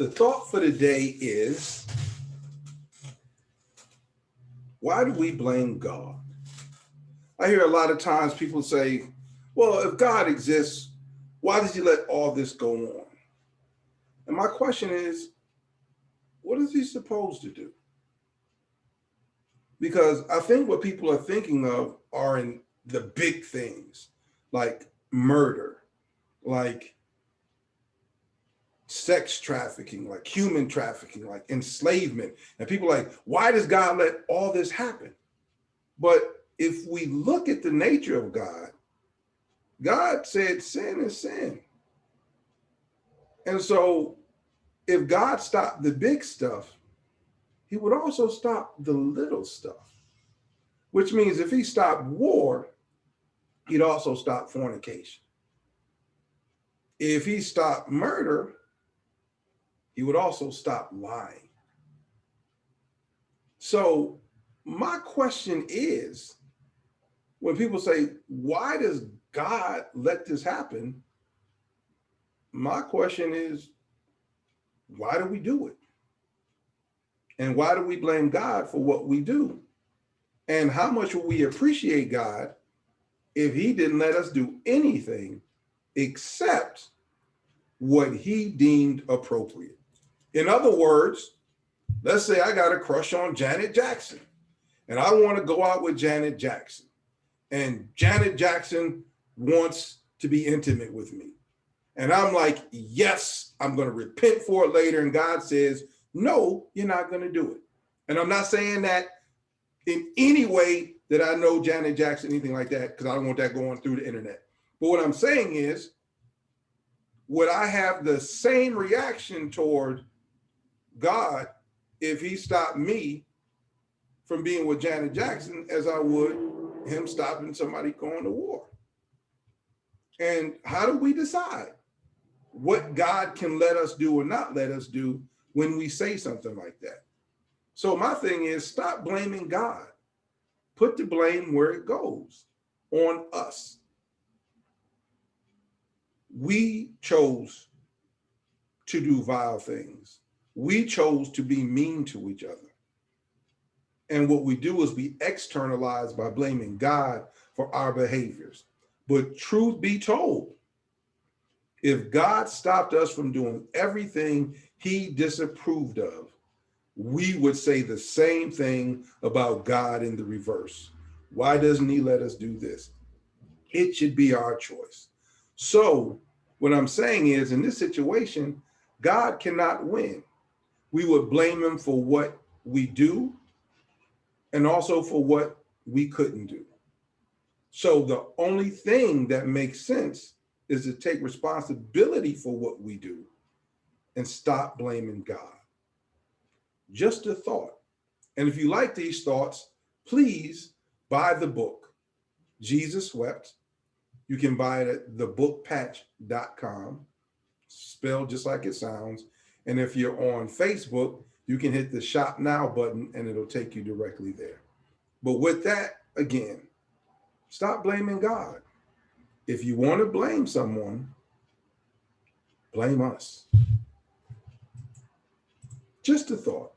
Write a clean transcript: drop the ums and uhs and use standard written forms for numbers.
The thought for the day is, why do we blame God? I hear a lot of times people say, well, if God exists, why does he let all this go on? And my question is, what is he supposed to do? Because I think what people are thinking of are in the big things, like murder, like sex trafficking, like human trafficking, like enslavement. And people are like, why does God let all this happen? But if we look at the nature of God, God said sin is sin. And so if God stopped the big stuff, he would also stop the little stuff, which means if he stopped war, he'd also stop fornication. If he stopped murder, he would also stop lying. So my question is, when people say, why does God let this happen? My question is, why do we do it? And why do we blame God for what we do? And how much will we appreciate God if he didn't let us do anything except what he deemed appropriate? In other words, let's say I got a crush on Janet Jackson and I want to go out with Janet Jackson, and Janet Jackson wants to be intimate with me. And I'm like, yes, I'm going to repent for it later. And God says, no, you're not going to do it. And I'm not saying that in any way that I know Janet Jackson, anything like that, because I don't want that going through the internet. But what I'm saying is, would I have the same reaction toward God if he stopped me from being with Janet Jackson as I would him stopping somebody going to war? And how do we decide what God can let us do or not let us do when we say something like that? So my thing is, stop blaming God. Put the blame where it goes, on us. We chose to do vile things. We chose to be mean to each other. And what we do is we externalize by blaming God for our behaviors. But truth be told, if God stopped us from doing everything he disapproved of, we would say the same thing about God in the reverse. Why doesn't he let us do this? It should be our choice. So what I'm saying is, in this situation, God cannot win. We would blame him for what we do and also for what we couldn't do. So the only thing that makes sense is to take responsibility for what we do and stop blaming God. Just a thought. And if you like these thoughts, please buy the book, Jesus Wept. You can buy it at thebookpatch.com, spelled just like it sounds. And if you're on Facebook, you can hit the Shop Now button and it'll take you directly there. But with that, again, stop blaming God. If you want to blame someone, blame us. Just a thought.